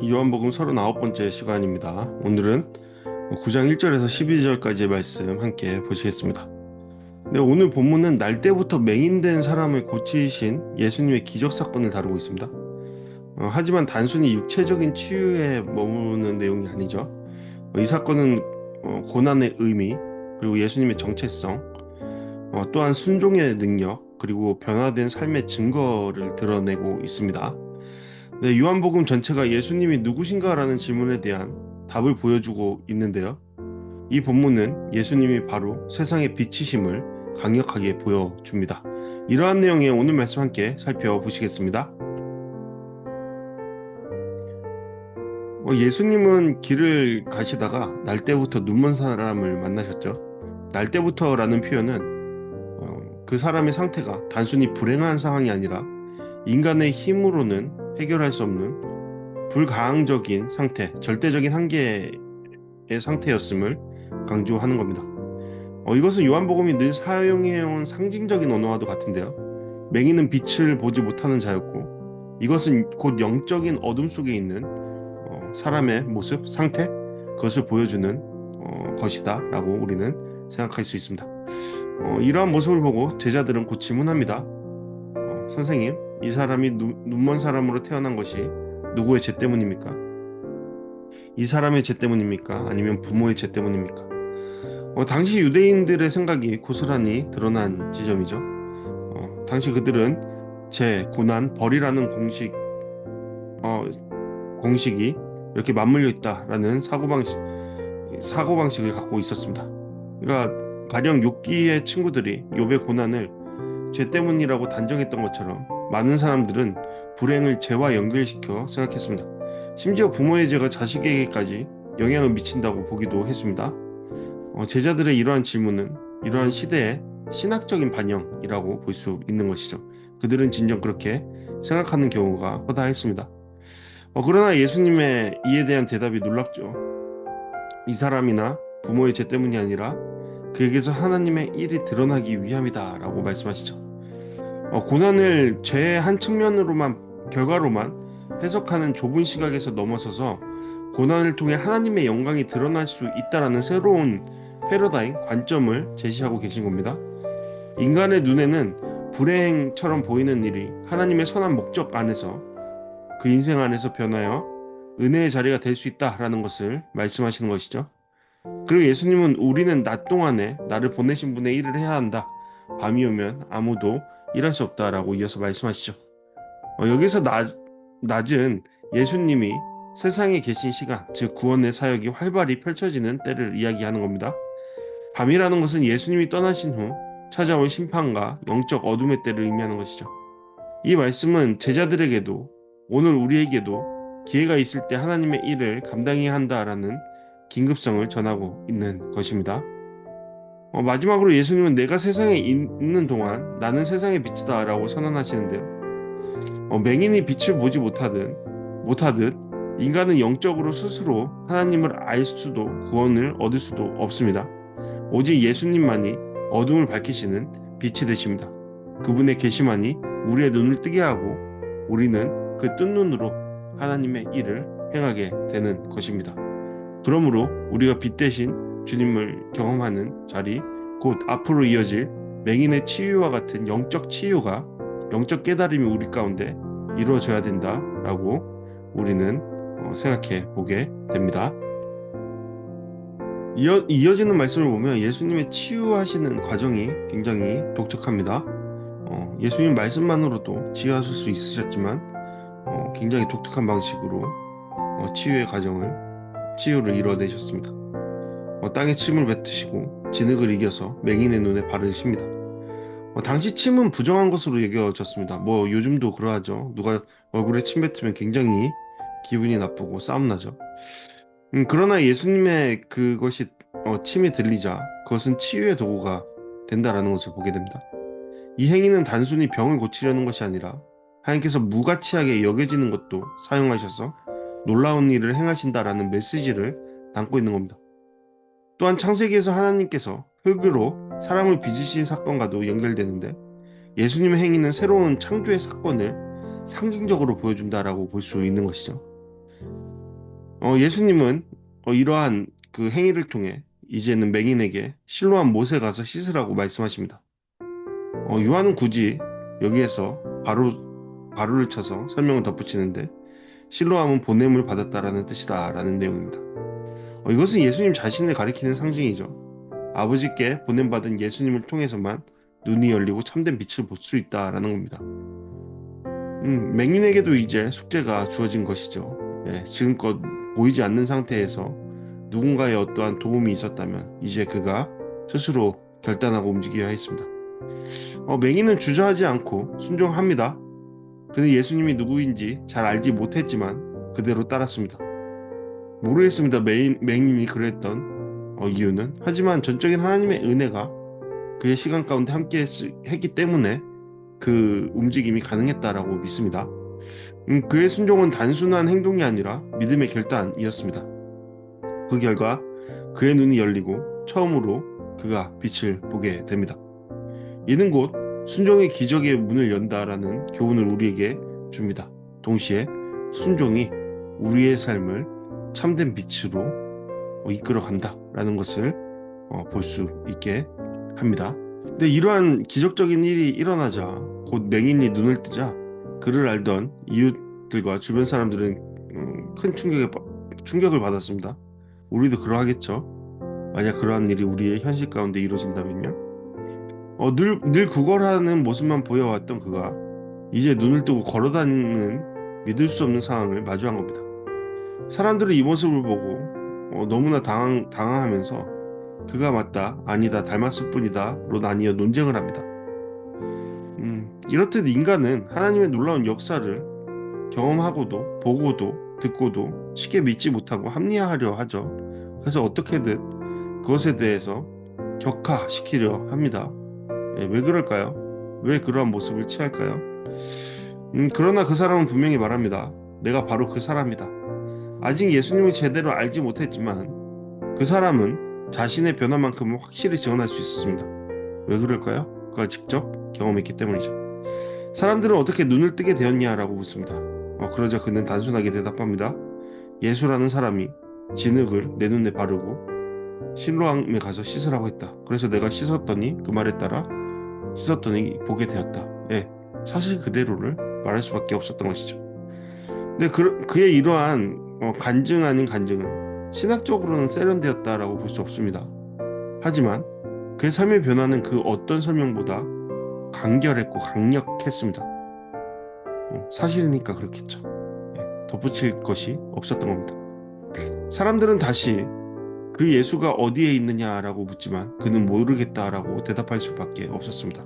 요한복음 39번째 시간입니다. 오늘은 9장 1절에서 12절까지의 말씀 함께 보시겠습니다. 네, 오늘 본문은 날 때부터 맹인된 사람을 고치신 예수님의 기적 사건을 다루고 있습니다. 하지만 단순히 육체적인 치유에 머무는 내용이 아니죠. 이 사건은 고난의 의미, 그리고 예수님의 정체성, 또한 순종의 능력, 그리고 변화된 삶의 증거를 드러내고 있습니다. 네, 요한복음 전체가 예수님이 누구신가라는 질문에 대한 답을 보여주고 있는데요. 이 본문은 예수님이 바로 세상의 빛이심을 강력하게 보여줍니다. 이러한 내용의 오늘 말씀 함께 살펴보시겠습니다. 예수님은 길을 가시다가 날 때부터 눈먼 사람을 만나셨죠. 날 때부터라는 표현은 그 사람의 상태가 단순히 불행한 상황이 아니라 인간의 힘으로는 해결할 수 없는 불가항적인 상태, 절대적인 한계의 상태였음을 강조하는 겁니다. 이것은 요한복음이 늘 사용해온 상징적인 언어와도 같은데요. 맹인은 빛을 보지 못하는 자였고, 이것은 곧 영적인 어둠 속에 있는 사람의 모습, 상태, 그것을 보여주는 것이다 라고 우리는 생각할 수 있습니다. 이러한 모습을 보고 제자들은 곧 질문합니다. 선생님, 이 사람이 눈먼 사람으로 태어난 것이 누구의 죄 때문입니까? 이 사람의 죄 때문입니까? 아니면 부모의 죄 때문입니까? 당시 유대인들의 생각이 고스란히 드러난 지점이죠. 당시 그들은 죄, 고난, 벌이라는 공식이 이렇게 맞물려 있다라는 사고방식을 갖고 있었습니다. 그러니까 가령 욥기의 친구들이 욥의 고난을 죄 때문이라고 단정했던 것처럼 많은 사람들은 불행을 죄와 연결시켜 생각했습니다. 심지어 부모의 죄가 자식에게까지 영향을 미친다고 보기도 했습니다. 제자들의 이러한 질문은 이러한 시대의 신학적인 반영이라고 볼 수 있는 것이죠. 그들은 진정 그렇게 생각하는 경우가 허다했습니다. 그러나 예수님의 이에 대한 대답이 놀랍죠. 이 사람이나 부모의 죄 때문이 아니라 그에게서 하나님의 일이 드러나기 위함이다 라고 말씀하시죠. 고난을 죄의 한 결과로만 해석하는 좁은 시각에서 넘어서서 고난을 통해 하나님의 영광이 드러날 수 있다라는 새로운 패러다임, 관점을 제시하고 계신 겁니다. 인간의 눈에는 불행처럼 보이는 일이 하나님의 선한 목적 안에서 그 인생 안에서 변하여 은혜의 자리가 될 수 있다라는 것을 말씀하시는 것이죠. 그리고 예수님은 우리는 낮 동안에 나를 보내신 분의 일을 해야 한다. 밤이 오면 아무도 일할 수 없다라고 이어서 말씀하시죠. 여기서 낮은 예수님이 세상에 계신 시간, 즉 구원의 사역이 활발히 펼쳐지는 때를 이야기하는 겁니다. 밤이라는 것은 예수님이 떠나신 후 찾아온 심판과 영적 어둠의 때를 의미하는 것이죠. 이 말씀은 제자들에게도 오늘 우리에게도 기회가 있을 때 하나님의 일을 감당해야 한다라는 긴급성을 전하고 있는 것입니다. 마지막으로 예수님은 내가 세상에 있는 동안 나는 세상의 빛이다 라고 선언하시는데요. 맹인이 빛을 보지 못하듯 인간은 영적으로 스스로 하나님을 알 수도 구원을 얻을 수도 없습니다. 오직 예수님만이 어둠을 밝히시는 빛이 되십니다. 그분의 계시만이 우리의 눈을 뜨게 하고 우리는 그 뜬 눈으로 하나님의 일을 행하게 되는 것입니다. 그러므로 우리가 빛 대신 주님을 경험하는 자리, 곧 앞으로 이어질 맹인의 치유와 같은 영적 치유가, 영적 깨달음이 우리 가운데 이루어져야 된다라고 우리는 생각해 보게 됩니다. 이어지는 말씀을 보면 예수님의 치유하시는 과정이 굉장히 독특합니다. 예수님 말씀만으로도 치유하실 수 있으셨지만 굉장히 독특한 방식으로 치유를 이뤄내셨습니다. 땅에 침을 뱉으시고 진흙을 이겨서 맹인의 눈에 바르십니다. 당시 침은 부정한 것으로 여겨졌습니다. 요즘도 그러하죠. 누가 얼굴에 침 뱉으면 굉장히 기분이 나쁘고 싸움 나죠. 그러나 예수님의 그것이 침이 들리자 그것은 치유의 도구가 된다라는 것을 보게 됩니다. 이 행위는 단순히 병을 고치려는 것이 아니라 하나님께서 무가치하게 여겨지는 것도 사용하셔서 놀라운 일을 행하신다라는 메시지를 담고 있는 겁니다. 또한 창세기에서 하나님께서 흙으로 사람을 빚으신 사건과도 연결되는데 예수님의 행위는 새로운 창조의 사건을 상징적으로 보여준다라고 볼 수 있는 것이죠. 예수님은 이러한 그 행위를 통해 이제는 맹인에게 실로암 못에 가서 씻으라고 말씀하십니다. 요한은 굳이 여기에서 바로를 쳐서 설명을 덧붙이는데 실로암은 보냄을 받았다라는 뜻이다라는 내용입니다. 이것은 예수님 자신을 가리키는 상징이죠. 아버지께 보냄받은 예수님을 통해서만 눈이 열리고 참된 빛을 볼 수 있다라는 겁니다. 맹인에게도 이제 숙제가 주어진 것이죠. 지금껏 보이지 않는 상태에서 누군가의 어떠한 도움이 있었다면 이제 그가 스스로 결단하고 움직여야 했습니다. 맹인은 주저하지 않고 순종합니다. 그는 예수님이 누구인지 잘 알지 못했지만 그대로 따랐습니다. 모르겠습니다. 맹인이 그랬던 이유는. 하지만 전적인 하나님의 은혜가 그의 시간 가운데 함께 했기 때문에 그 움직임이 가능했다라고 믿습니다. 그의 순종은 단순한 행동이 아니라 믿음의 결단이었습니다. 그 결과 그의 눈이 열리고 처음으로 그가 빛을 보게 됩니다. 이는 곧 순종이 기적의 문을 연다라는 교훈을 우리에게 줍니다. 동시에 순종이 우리의 삶을 참된 빛으로 이끌어 간다라는 것을 볼 수 있게 합니다. 근데 이러한 기적적인 일이 일어나자 곧 맹인이 눈을 뜨자 그를 알던 이웃들과 주변 사람들은 큰 충격을 받았습니다. 우리도 그러하겠죠. 만약 그러한 일이 우리의 현실 가운데 이루어진다면요. 늘 구걸하는 모습만 보여왔던 그가 이제 눈을 뜨고 걸어다니는 믿을 수 없는 상황을 마주한 겁니다. 사람들은 이 모습을 보고 너무나 당황하면서 그가 맞다, 아니다, 닮았을 뿐이다 로 나뉘어 논쟁을 합니다. 이렇듯 인간은 하나님의 놀라운 역사를 경험하고도 보고도 듣고도 쉽게 믿지 못하고 합리화하려 하죠. 그래서 어떻게든 그것에 대해서 격화시키려 합니다. 왜 그럴까요? 왜 그러한 모습을 취할까요? 그러나 그 사람은 분명히 말합니다. 내가 바로 그 사람이다. 아직 예수님을 제대로 알지 못했지만 그 사람은 자신의 변화만큼은 확실히 증언할 수 있었습니다. 왜 그럴까요? 그가 직접 경험했기 때문이죠. 사람들은 어떻게 눈을 뜨게 되었냐라고 묻습니다. 그러자 그는 단순하게 대답합니다. 예수라는 사람이 진흙을 내 눈에 바르고 실로암에 가서 씻으라고 했다. 그래서 내가 씻었더니 그 말에 따라 씻었더니 보게 되었다. 사실 그대로를 말할 수밖에 없었던 것이죠. 근데 그의 이러한 간증 아닌 간증은 신학적으로는 세련되었다라고 볼 수 없습니다. 하지만 그의 삶의 변화는 그 어떤 설명보다 간결했고 강력했습니다. 사실이니까 그렇겠죠. 덧붙일 것이 없었던 겁니다. 사람들은 다시 그 예수가 어디에 있느냐라고 묻지만 그는 모르겠다라고 대답할 수밖에 없었습니다.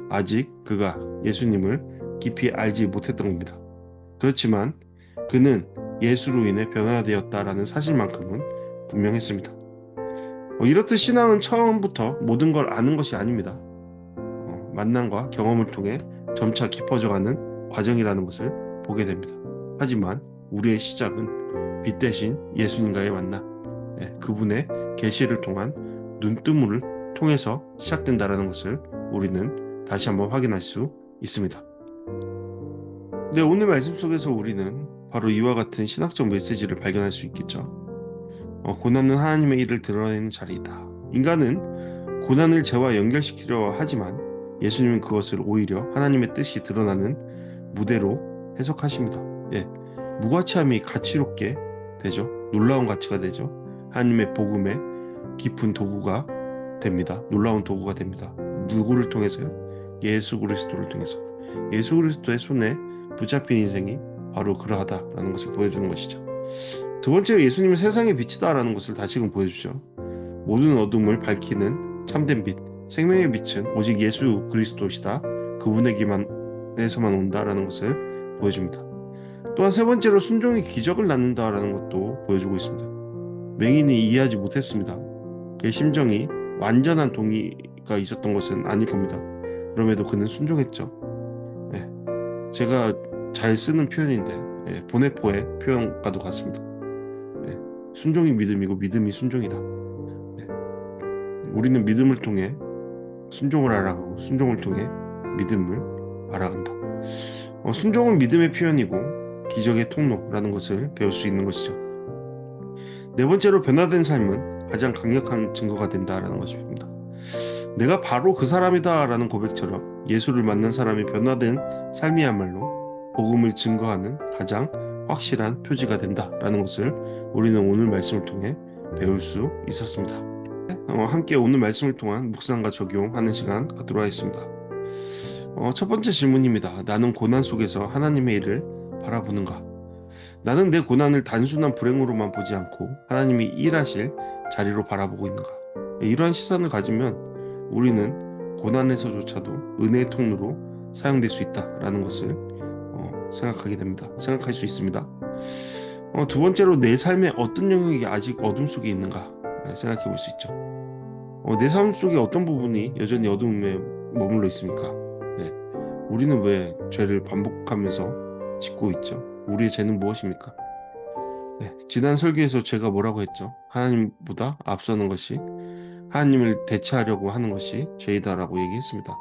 아직 그가 예수님을 깊이 알지 못했던 겁니다. 그렇지만 그는 예수로 인해 변화되었다라는 사실만큼은 분명했습니다. 이렇듯 신앙은 처음부터 모든 걸 아는 것이 아닙니다. 만남과 경험을 통해 점차 깊어져가는 과정이라는 것을 보게 됩니다. 하지만 우리의 시작은 빛 대신 예수님과의 만남, 그분의 계시를 통한 눈뜨문을 통해서 시작된다라는 것을 우리는 다시 한번 확인할 수 있습니다. 네, 오늘 말씀 속에서 우리는 바로 이와 같은 신학적 메시지를 발견할 수 있겠죠. 고난은 하나님의 일을 드러내는 자리이다. 인간은 고난을 죄와 연결시키려 하지만 예수님은 그것을 오히려 하나님의 뜻이 드러나는 무대로 해석하십니다. 무가치함이 가치롭게 되죠. 놀라운 가치가 되죠. 하나님의 복음의 깊은 도구가 됩니다. 놀라운 도구가 됩니다. 누구를 통해서요? 예수 그리스도를 통해서. 예수 그리스도의 손에 붙잡힌 인생이 바로 그러하다라는 것을 보여주는 것이죠. 두 번째로 예수님은 세상의 빛이다라는 것을 다시금 보여주죠. 모든 어둠을 밝히는 참된 빛, 생명의 빛은 오직 예수 그리스도시다. 그분에게만에서만 온다라는 것을 보여줍니다. 또한 세 번째로 순종이 기적을 낳는다라는 것도 보여주고 있습니다. 맹인이 이해하지 못했습니다. 그의 심정이 완전한 동의가 있었던 것은 아닐 겁니다. 그럼에도 그는 순종했죠. 제가 잘 쓰는 표현인데 보네포의 표현과도 같습니다. 순종이 믿음이고 믿음이 순종이다. 우리는 믿음을 통해 순종을 알아가고 순종을 통해 믿음을 알아간다. 순종은 믿음의 표현이고 기적의 통로라는 것을 배울 수 있는 것이죠. 네 번째로 변화된 삶은 가장 강력한 증거가 된다라는 것입니다. 내가 바로 그 사람이다라는 고백처럼 예수를 만난 사람이 변화된 삶이야말로 복음을 증거하는 가장 확실한 표지가 된다라는 것을 우리는 오늘 말씀을 통해 배울 수 있었습니다. 함께 오늘 말씀을 통한 묵상과 적용하는 시간 갖도록 하겠습니다. 첫 번째 질문입니다. 나는 고난 속에서 하나님의 일을 바라보는가? 나는 내 고난을 단순한 불행으로만 보지 않고 하나님이 일하실 자리로 바라보고 있는가? 이러한 시선을 가지면 우리는 고난에서조차도 은혜의 통로로 사용될 수 있다라는 것을 생각하게 됩니다. 생각할 수 있습니다. 두 번째로 내 삶의 어떤 영역이 아직 어둠 속에 있는가 생각해 볼 수 있죠. 내 삶 속에 어떤 부분이 여전히 어둠에 머물러 있습니까? 네. 우리는 왜 죄를 반복하면서 짓고 있죠? 우리의 죄는 무엇입니까? 네. 지난 설교에서 제가 뭐라고 했죠? 하나님보다 앞서는 것이, 하나님을 대체하려고 하는 것이 죄이다라고 얘기했습니다.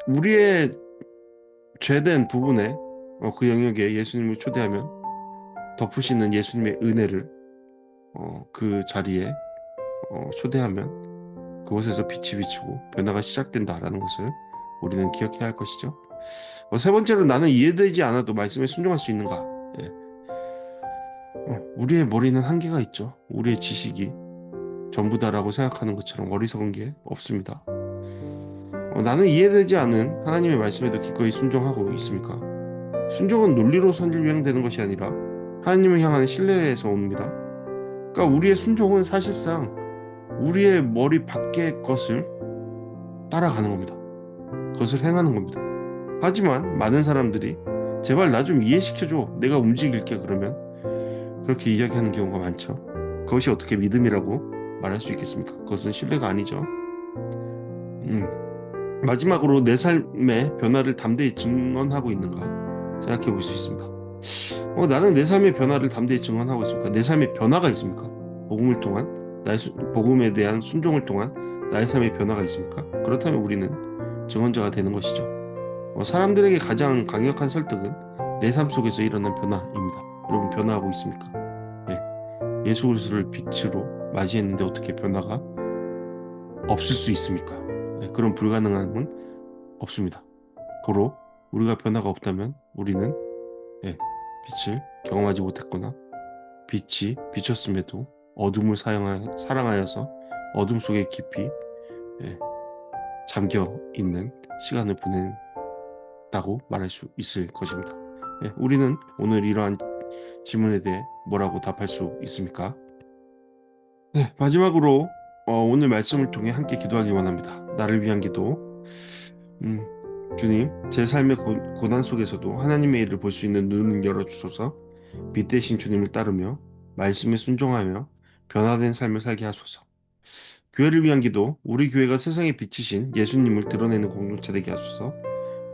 우리의 죄된 부분에 그 영역에 예수님을 초대하면 덮으시는 예수님의 은혜를 그 자리에 초대하면 그곳에서 빛이 비추고 변화가 시작된다라는 것을 우리는 기억해야 할 것이죠. 세 번째로 나는 이해되지 않아도 말씀에 순종할 수 있는가? 예. 우리의 머리는 한계가 있죠. 우리의 지식이 전부다라고 생각하는 것처럼 어리석은 게 없습니다. 나는 이해되지 않은 하나님의 말씀에도 기꺼이 순종하고 있습니까? 순종은 논리로 설명되는 것이 아니라 하나님을 향하는 신뢰에서 옵니다. 그러니까 우리의 순종은 사실상 우리의 머리 밖의 것을 따라가는 겁니다. 그것을 행하는 겁니다. 하지만 많은 사람들이 제발 나 좀 이해시켜줘. 내가 움직일게. 그러면 그렇게 이야기하는 경우가 많죠. 그것이 어떻게 믿음이라고 말할 수 있겠습니까? 그것은 신뢰가 아니죠. 마지막으로 내 삶의 변화를 담대히 증언하고 있는가 생각해 볼 수 있습니다. 나는 내 삶의 변화를 담대히 증언하고 있습니까? 내 삶의 변화가 있습니까? 복음을 통한 복음에 대한 순종을 통한 나의 삶의 변화가 있습니까? 그렇다면 우리는 증언자가 되는 것이죠. 사람들에게 가장 강력한 설득은 내 삶 속에서 일어난 변화입니다. 여러분 변화하고 있습니까? 네. 예수 그리스도를 빛으로 맞이했는데 어떻게 변화가 없을 수 있습니까? 네. 그런 불가능함은 없습니다. 고로 우리가 변화가 없다면 우리는 빛을 경험하지 못했거나 빛이 비쳤음에도 어둠을 사랑하여서 어둠 속에 깊이 잠겨 있는 시간을 보낸다고 말할 수 있을 것입니다. 우리는 오늘 이러한 질문에 대해 뭐라고 답할 수 있습니까? 마지막으로 오늘 말씀을 통해 함께 기도하기 원합니다. 나를 위한 기도. 주님, 제 삶의 고난 속에서도 하나님의 일을 볼 수 있는 눈을 열어주소서. 빛 대신 주님을 따르며 말씀에 순종하며 변화된 삶을 살게 하소서. 교회를 위한 기도. 우리 교회가 세상에 비치신 예수님을 드러내는 공동체 되게 하소서.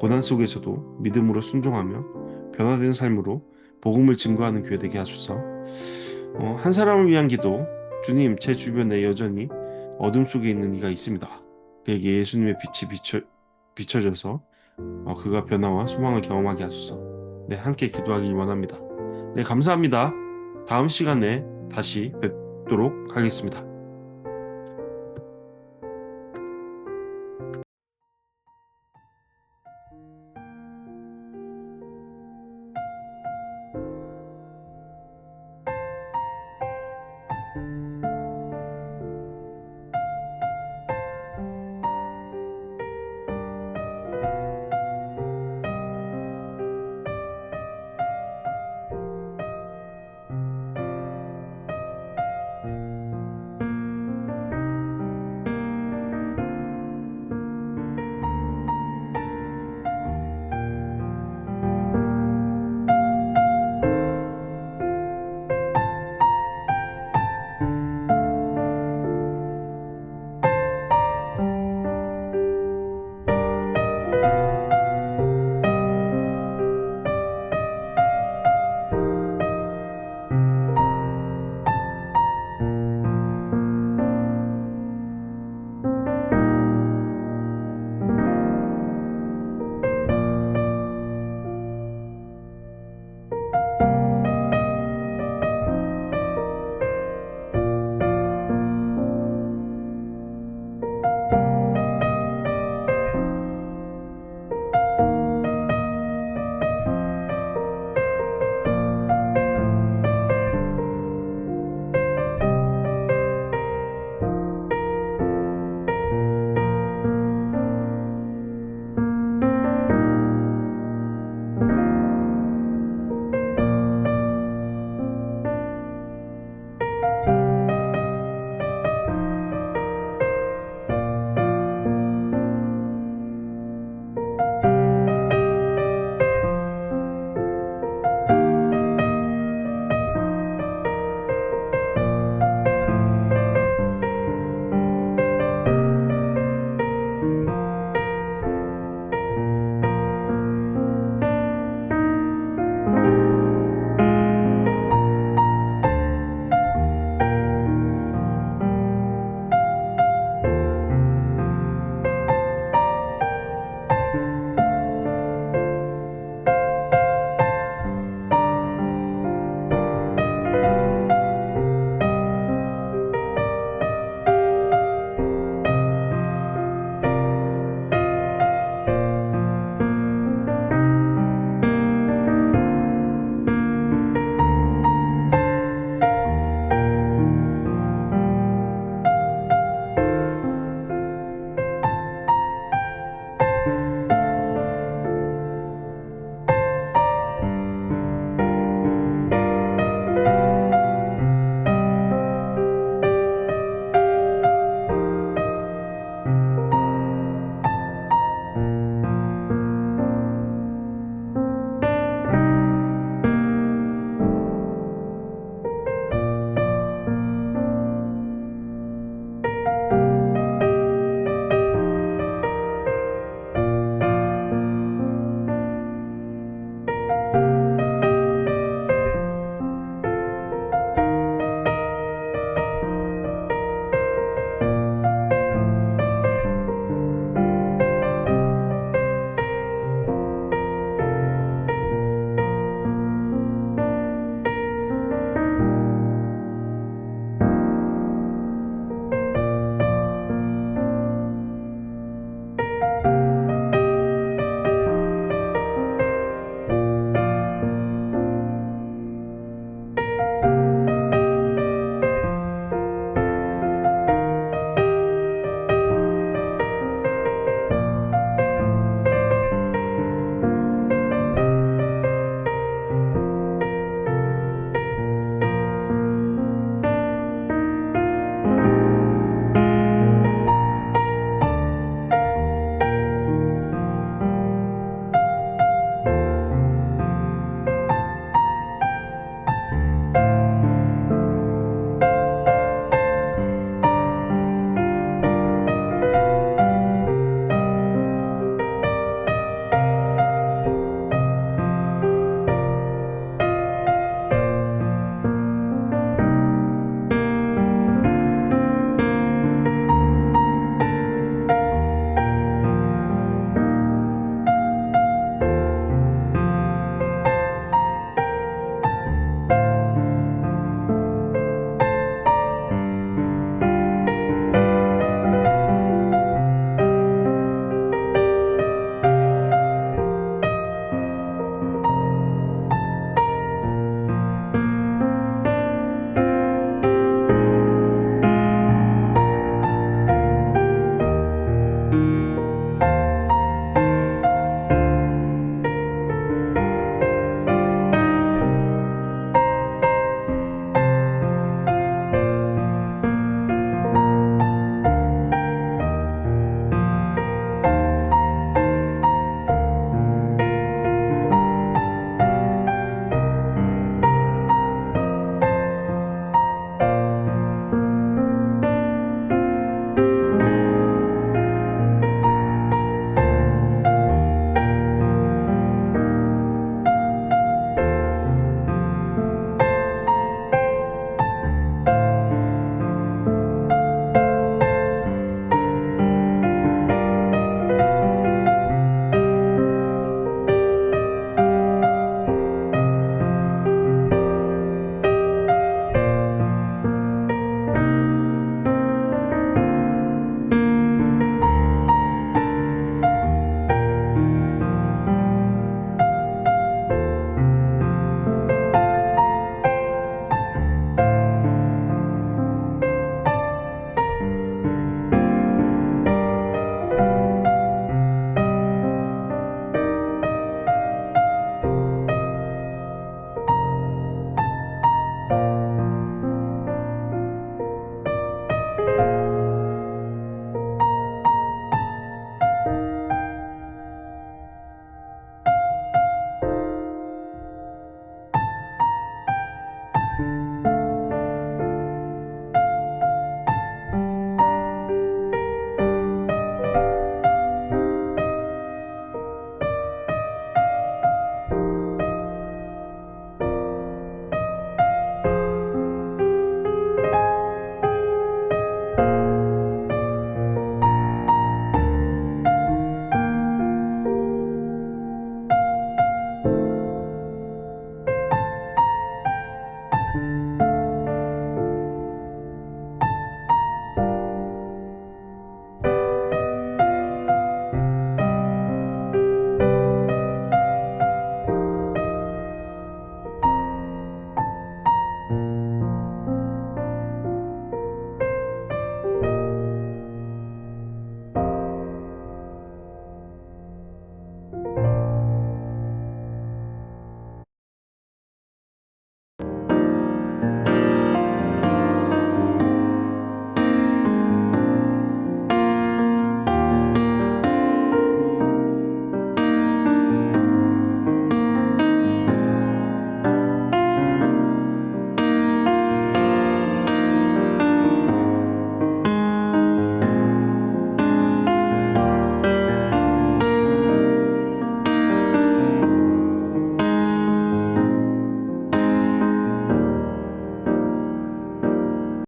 고난 속에서도 믿음으로 순종하며 변화된 삶으로 복음을 증거하는 교회 되게 하소서. 한 사람을 위한 기도. 주님, 제 주변에 여전히 어둠 속에 있는 이가 있습니다. 그에게 예수님의 빛이 비춰져서 그가 변화와 소망을 경험하게 하소서. 함께 기도하길 원합니다. 감사합니다. 다음 시간에 다시 뵙도록 하겠습니다.